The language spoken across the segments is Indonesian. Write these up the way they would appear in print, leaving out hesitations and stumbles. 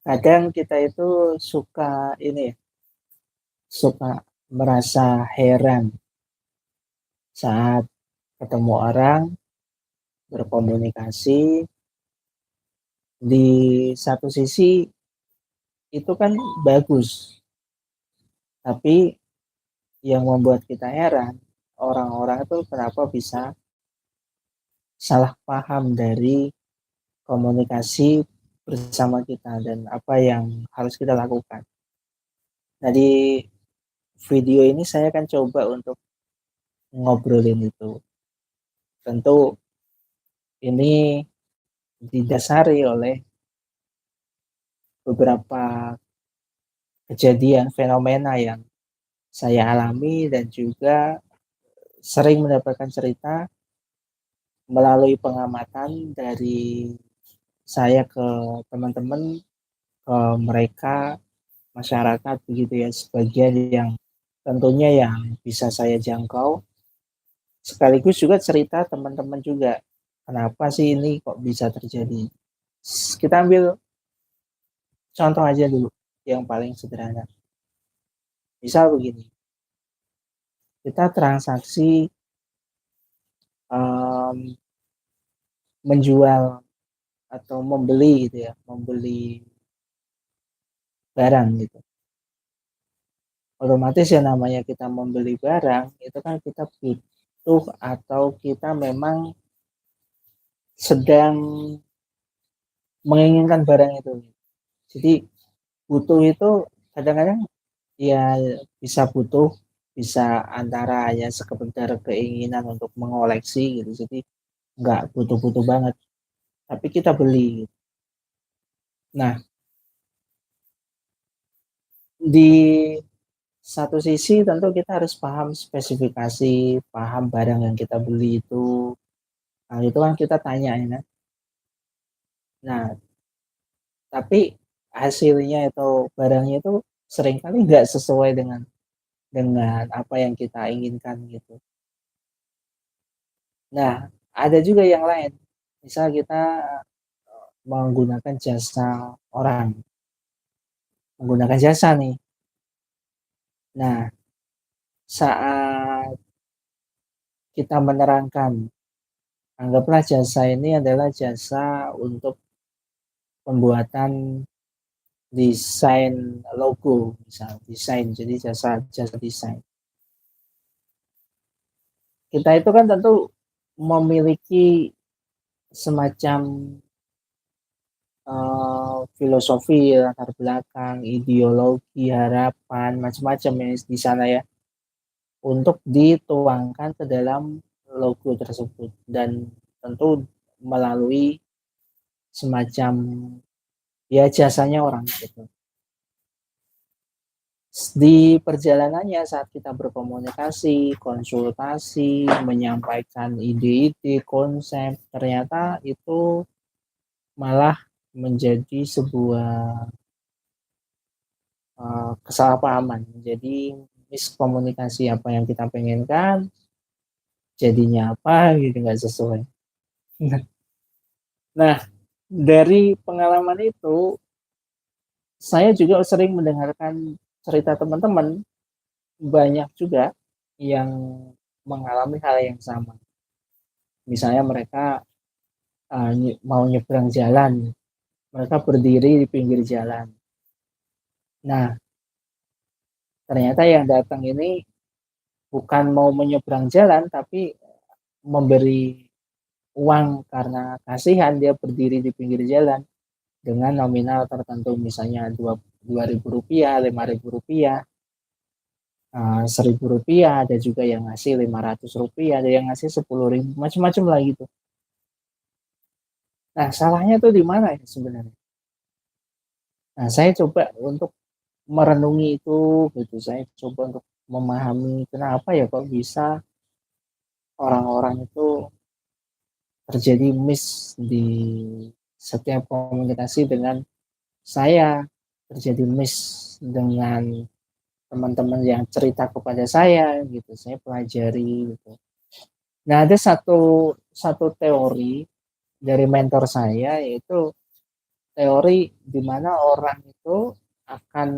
Kadang kita itu suka merasa heran saat ketemu orang, berkomunikasi, di satu sisi itu kan bagus, tapi yang membuat kita heran, orang-orang itu kenapa bisa salah paham dari komunikasi bersama kita dan apa yang harus kita lakukan. Nah, di video ini saya akan coba untuk ngobrolin itu. Tentu ini didasari oleh beberapa kejadian fenomena yang saya alami dan juga sering mendapatkan cerita melalui pengamatan dari saya ke teman-teman, ke mereka, masyarakat begitu ya, sebagian yang tentunya yang bisa saya jangkau, sekaligus juga cerita teman-teman juga, kenapa sih ini kok bisa terjadi. Kita ambil contoh aja dulu, yang paling sederhana. Misal begini, kita transaksi um, menjual atau membeli gitu ya, membeli barang gitu. Otomatis yang namanya kita membeli barang itu kan kita butuh atau kita memang sedang menginginkan barang itu. Jadi butuh itu kadang-kadang ya bisa butuh, bisa antara hanya sekedar keinginan untuk mengoleksi gitu. Jadi nggak butuh-butuh banget, tapi kita beli gitu. Nah, di satu sisi tentu kita harus paham spesifikasi, paham barang yang kita beli itu. Nah, itu kan kita tanya ya. Nah, tapi hasilnya itu barangnya itu seringkali nggak sesuai dengan apa yang kita inginkan gitu. Nah, ada juga yang lain. Misal kita menggunakan jasa orang, menggunakan jasa nih. Nah, saat kita menerangkan, anggaplah jasa ini adalah jasa untuk pembuatan desain logo, misal desain, jadi jasa jasa desain. Kita itu kan tentu memiliki semacam filosofi, latar belakang, ideologi, harapan, macam-macam ya di sana ya, untuk dituangkan ke dalam logo tersebut dan tentu melalui semacam ya jasanya orang gitu. Di perjalanannya saat kita berkomunikasi, konsultasi, menyampaikan ide-ide, konsep, ternyata itu malah menjadi sebuah kesalahpahaman. Jadi miskomunikasi, apa yang kita pengenkan jadinya apa gitu nggak sesuai. Nah, dari pengalaman itu saya juga sering mendengarkan cerita teman-teman, banyak juga yang mengalami hal yang sama. Misalnya mereka mau nyebrang jalan, mereka berdiri di pinggir jalan. Nah, ternyata yang datang ini bukan mau menyeberang jalan, tapi memberi uang karena kasihan dia berdiri di pinggir jalan dengan nominal tertentu, misalnya dua ribu rupiah, 5.000 rupiah, 1.000 rupiah, ada juga yang ngasih 500 rupiah, ada yang ngasih 10.000, macam-macam lah gitu. Nah, salahnya tuh di mana ya sebenarnya? Nah, saya coba untuk merenungi itu gitu, saya coba untuk memahami kenapa ya kok bisa orang-orang itu terjadi miss di setiap komunikasi dengan saya, terjadi miss dengan teman-teman yang cerita kepada saya gitu, saya pelajari gitu. Nah, ada satu satu teori dari mentor saya, yaitu teori di mana orang itu akan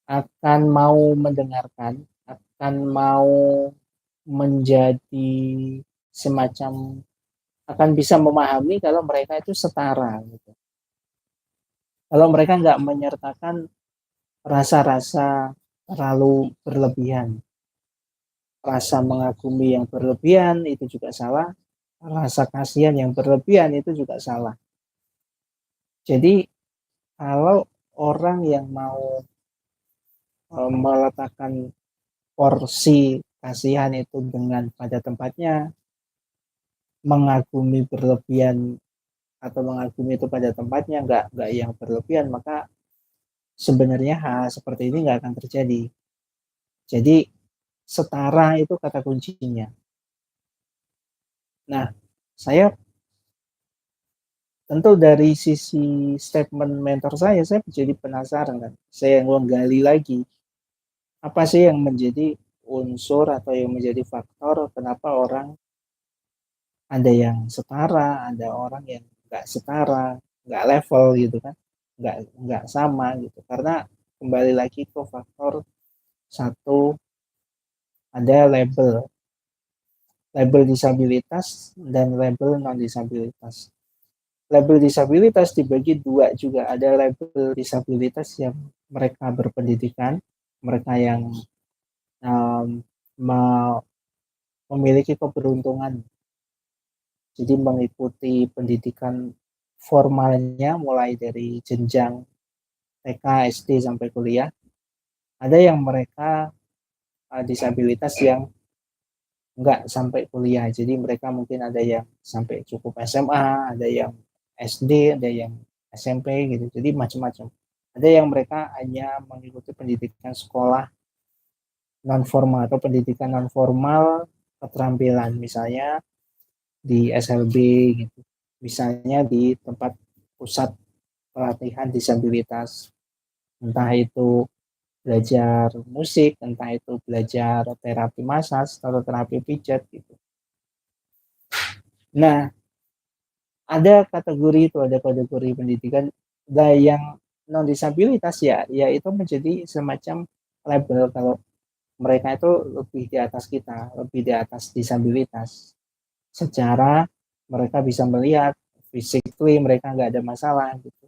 akan mau mendengarkan, akan mau menjadi semacam, akan bisa memahami kalau mereka itu setara gitu. Kalau mereka nggak menyertakan rasa-rasa terlalu berlebihan, rasa mengagumi yang berlebihan itu juga salah, rasa kasihan yang berlebihan itu juga salah. Jadi kalau orang yang mau meletakkan porsi kasihan itu dengan pada tempatnya, mengagumi berlebihan atau mengagumi itu pada tempatnya, nggak yang berlebihan, maka sebenarnya hal seperti ini nggak akan terjadi. Jadi setara itu kata kuncinya. Nah, saya tentu dari sisi statement mentor saya jadi penasaran kan. Saya menggali lagi, apa sih yang menjadi unsur atau yang menjadi faktor kenapa orang ada yang setara, ada orang yang nggak setara, nggak level gitu kan, nggak sama gitu. Karena kembali lagi ke faktor satu, ada label disabilitas dan label non disabilitas. Label disabilitas dibagi dua juga, ada label disabilitas yang mereka berpendidikan, mereka yang um, memiliki keberuntungan, jadi mengikuti pendidikan formalnya mulai dari jenjang TK, SD sampai kuliah. Ada yang mereka disabilitas yang enggak sampai kuliah, jadi mereka mungkin ada yang sampai cukup SMA, ada yang SD, ada yang SMP gitu, jadi macam-macam. Ada yang mereka hanya mengikuti pendidikan sekolah non formal atau pendidikan non formal keterampilan, misalnya di SLB gitu, misalnya di tempat pusat pelatihan disabilitas, entah itu belajar musik, entah itu belajar terapi massage atau terapi pijat gitu. Nah, ada kategori itu, ada kategori pendidikan yang non disabilitas, ya itu menjadi semacam label kalau mereka itu lebih di atas kita, lebih di atas disabilitas. Secara mereka bisa melihat, physically mereka nggak ada masalah gitu.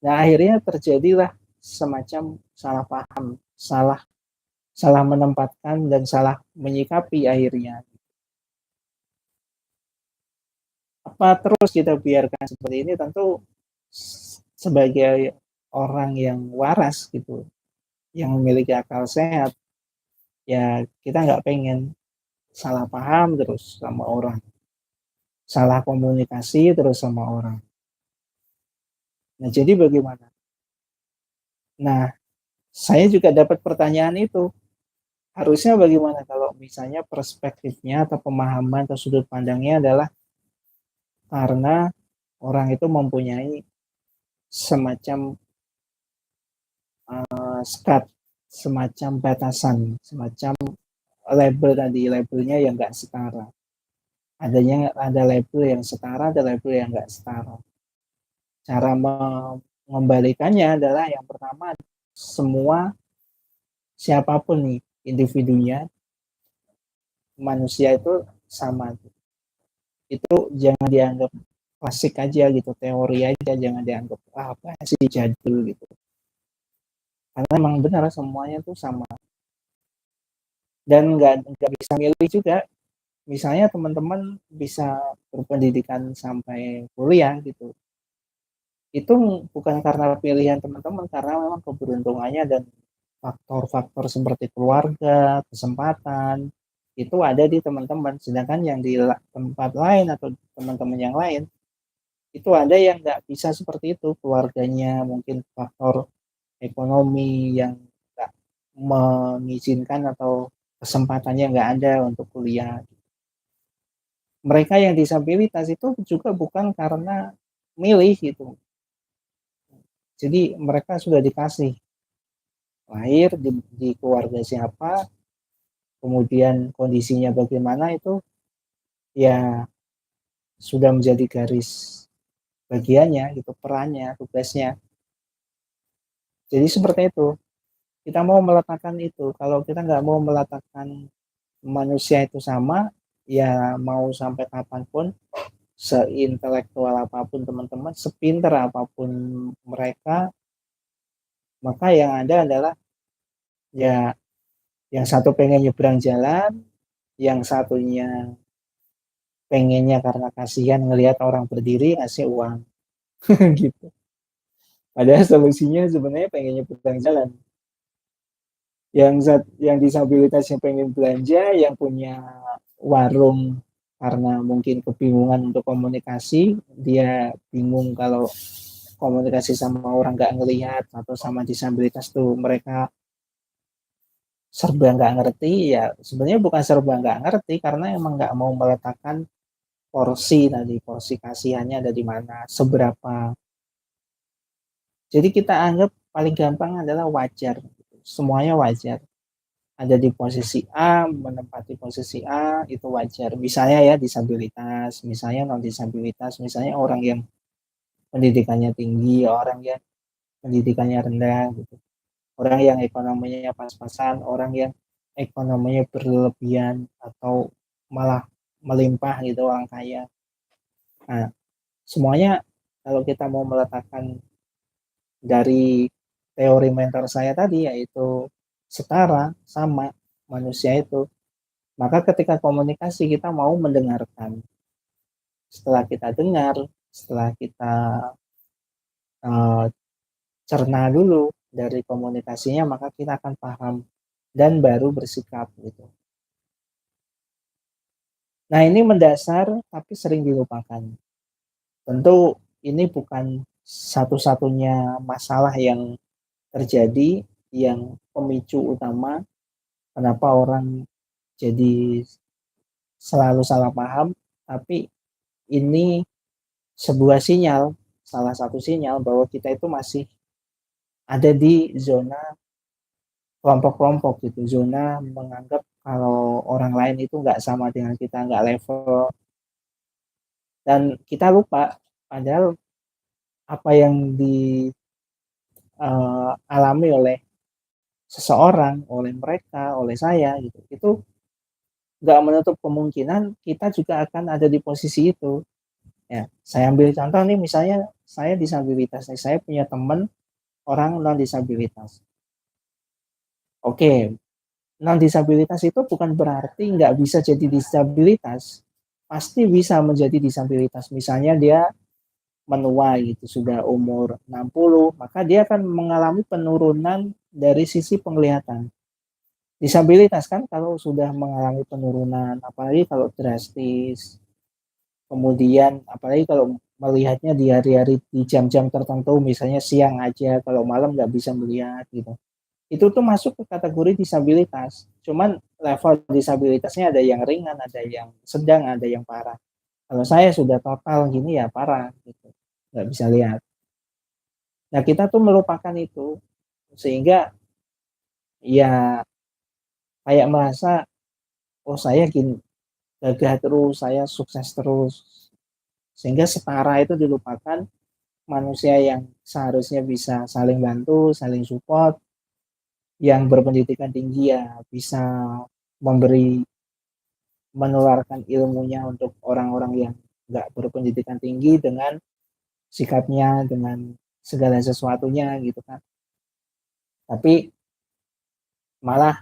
Nah, akhirnya terjadilah semacam salah paham, salah salah menempatkan dan salah menyikapi akhirnya. Apa terus kita biarkan seperti ini? Tentu sebagai orang yang waras gitu, yang memiliki akal sehat, ya kita nggak pengen salah paham terus sama orang, salah komunikasi terus sama orang. Nah, jadi bagaimana? Nah, saya juga dapat pertanyaan itu. Harusnya bagaimana kalau misalnya perspektifnya atau pemahaman atau sudut pandangnya adalah karena orang itu mempunyai semacam skat, semacam batasan, semacam label tadi, labelnya yang nggak setara. Ada label yang setara, ada label yang nggak setara. Cara mengembalikannya adalah yang pertama, semua siapapun nih individunya, manusia itu sama. Itu jangan dianggap klasik aja gitu, teori aja, jangan dianggap apa sih jadul gitu. Karena memang benar semuanya tuh sama, dan nggak bisa milih juga. Misalnya teman-teman bisa berpendidikan sampai kuliah gitu, itu bukan karena pilihan teman-teman, karena memang keberuntungannya dan faktor-faktor seperti keluarga, kesempatan itu ada di teman-teman. Sedangkan yang di tempat lain atau teman-teman yang lain itu ada yang nggak bisa seperti itu, keluarganya mungkin faktor ekonomi yang nggak mengizinkan atau kesempatannya nggak ada untuk kuliah. Mereka yang disabilitas itu juga bukan karena milih gitu, jadi mereka sudah dikasih, lahir di keluarga siapa, kemudian kondisinya bagaimana, itu ya sudah menjadi garis bagiannya gitu, perannya, tugasnya. Jadi seperti itu. Kita mau meletakkan itu. Kalau kita nggak mau meletakkan manusia itu sama, ya mau sampai kapanpun, seintelektual apapun teman-teman, sepinter apapun mereka, maka yang ada adalah ya yang satu pengen nyebrang jalan, yang satunya pengennya karena kasihan ngelihat orang berdiri ngasih uang gitu. Padahal solusinya sebenarnya pengen nyebrang jalan. Yang disabilitasnya pengen belanja, yang punya warung karena mungkin kebingungan untuk komunikasi, dia bingung kalau komunikasi sama orang nggak ngelihat atau sama disabilitas tuh mereka serba nggak ngerti. Ya sebenarnya bukan serba nggak ngerti, karena emang nggak mau meletakkan porsi kasihannya ada di mana, seberapa. Jadi kita anggap paling gampang adalah wajar, semuanya wajar. Ada di posisi A, menempati posisi A, itu wajar. Misalnya ya disabilitas, misalnya non disabilitas, misalnya orang yang pendidikannya tinggi, orang yang pendidikannya rendah gitu, orang yang ekonominya pas-pasan, orang yang ekonominya berlebihan atau malah melimpah gitu, orang kaya. Nah, semuanya kalau kita mau meletakkan dari teori mentor saya tadi, yaitu setara, sama manusia itu, maka ketika komunikasi kita mau mendengarkan. Setelah kita dengar, setelah kita uh, cerna dulu dari komunikasinya, maka kita akan paham dan baru bersikap gitu. Nah, ini mendasar tapi sering dilupakan. Tentu ini bukan satu-satunya masalah yang terjadi, yang pemicu utama kenapa orang jadi selalu salah paham, tapi ini sebuah sinyal, salah satu sinyal bahwa kita itu masih ada di zona kelompok-kelompok gitu, zona menganggap kalau orang lain itu nggak sama dengan kita, nggak level, dan kita lupa padahal apa yang dialami oleh seseorang, oleh mereka, oleh saya gitu, itu nggak menutup kemungkinan kita juga akan ada di posisi itu. Ya, saya ambil contoh nih, misalnya saya disabilitas nih, saya punya teman orang non disabilitas. Oke, non disabilitas itu bukan berarti nggak bisa jadi disabilitas, pasti bisa menjadi disabilitas. Misalnya dia menua gitu, sudah umur 60, maka dia akan mengalami penurunan dari sisi penglihatan. Disabilitas kan kalau sudah mengalami penurunan, apalagi kalau drastis, kemudian apalagi kalau melihatnya di hari-hari di jam-jam tertentu, misalnya siang aja, kalau malam nggak bisa melihat gitu, itu tuh masuk ke kategori disabilitas. Cuman level disabilitasnya ada yang ringan, ada yang sedang, ada yang parah. Kalau saya sudah total gini ya parah gitu, nggak bisa lihat. Nah kita tuh melupakan itu, sehingga ya kayak merasa oh saya gini, gagah terus, saya sukses terus, sehingga setara itu dilupakan. Manusia yang seharusnya bisa saling bantu, saling support, yang berpendidikan tinggi ya bisa memberi, menularkan ilmunya untuk orang-orang yang nggak berpendidikan tinggi dengan sikapnya, dengan segala sesuatunya gitu kan. Tapi malah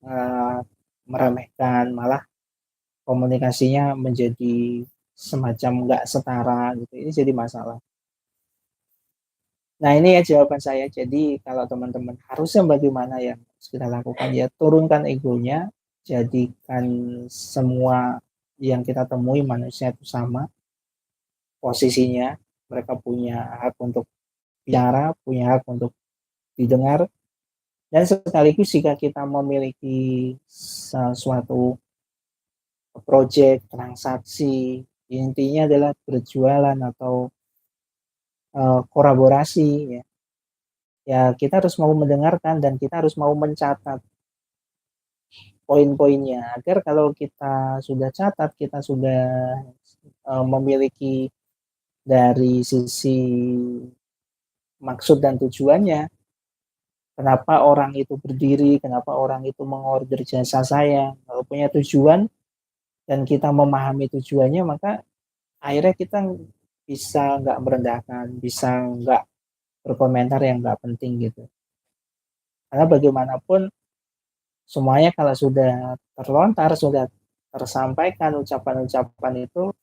uh, meremehkan, malah komunikasinya menjadi semacam nggak setara gitu. Ini jadi masalah. Nah ini ya jawaban saya. Jadi kalau teman-teman harusnya bagaimana yang harus kita lakukan, ya turunkan egonya, jadikan semua yang kita temui manusia itu sama posisinya, mereka punya hak untuk bicara, punya hak untuk didengar, dan sekaligus jika kita memiliki sesuatu proyek, transaksi, intinya adalah berjualan atau kolaborasi ya. Ya kita harus mau mendengarkan dan kita harus mau mencatat poin-poinnya agar kalau kita sudah catat, kita sudah memiliki dari sisi maksud dan tujuannya, kenapa orang itu berdiri, kenapa orang itu mengorder jasa saya. Kalau punya tujuan dan kita memahami tujuannya, maka akhirnya kita bisa nggak merendahkan, bisa nggak berkomentar yang nggak penting gitu. Karena bagaimanapun semuanya kalau sudah terlontar, sudah tersampaikan ucapan-ucapan itu,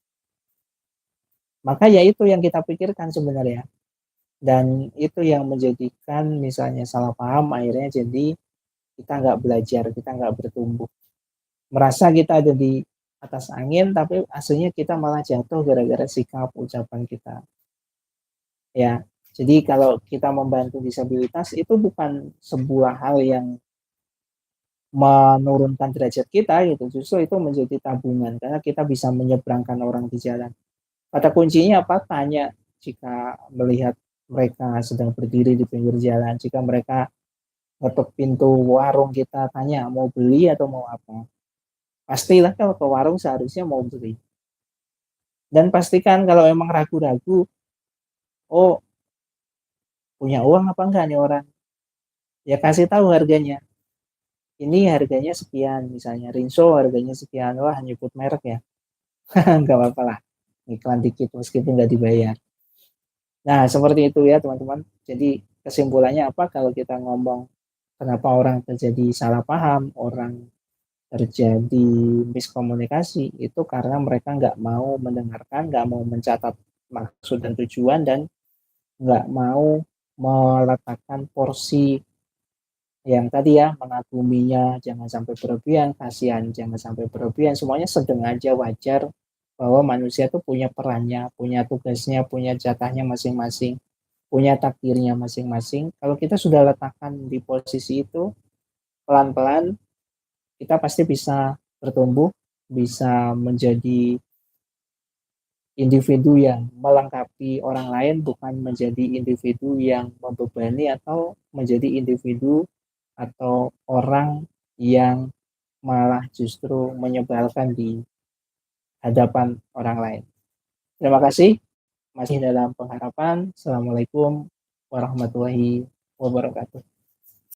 maka ya itu yang kita pikirkan sebenarnya. Dan itu yang menjadikan misalnya salah paham akhirnya jadi kita nggak belajar, kita nggak bertumbuh. Merasa kita ada di atas angin, tapi aslinya kita malah jatuh gara-gara sikap ucapan kita. Ya, jadi kalau kita membantu disabilitas itu bukan sebuah hal yang menurunkan derajat kita gitu, justru itu menjadi tabungan karena kita bisa menyeberangkan orang di jalan. Kata kuncinya apa? Tanya jika melihat mereka sedang berdiri di pinggir jalan, jika mereka ngetuk pintu warung kita tanya mau beli atau mau apa. Pastilah kalau ke warung seharusnya mau beli. Dan pastikan kalau emang ragu-ragu, oh punya uang apa enggak nih orang? Ya kasih tahu harganya. Ini harganya sekian, misalnya Rinso harganya sekian, wah nyebut merek ya. Enggak apa-apa lah. Iklan dikit meskipun nggak dibayar. Nah, seperti itu ya teman-teman. Jadi kesimpulannya apa kalau kita ngomong kenapa orang terjadi salah paham, orang terjadi miskomunikasi, itu karena mereka nggak mau mendengarkan, nggak mau mencatat maksud dan tujuan, dan nggak mau meletakkan porsi yang tadi ya, mengaguminya jangan sampai berlebihan, kasihan jangan sampai berlebihan, semuanya sedang aja wajar bahwa manusia tuh punya perannya, punya tugasnya, punya jatahnya masing-masing, punya takdirnya masing-masing. Kalau kita sudah letakkan di posisi itu, pelan-pelan kita pasti bisa bertumbuh, bisa menjadi individu yang melengkapi orang lain, bukan menjadi individu yang membebani atau menjadi individu atau orang yang malah justru menyebalkan di hadapan orang lain. Terima kasih. Masih dalam pengharapan. Assalamualaikum warahmatullahi wabarakatuh.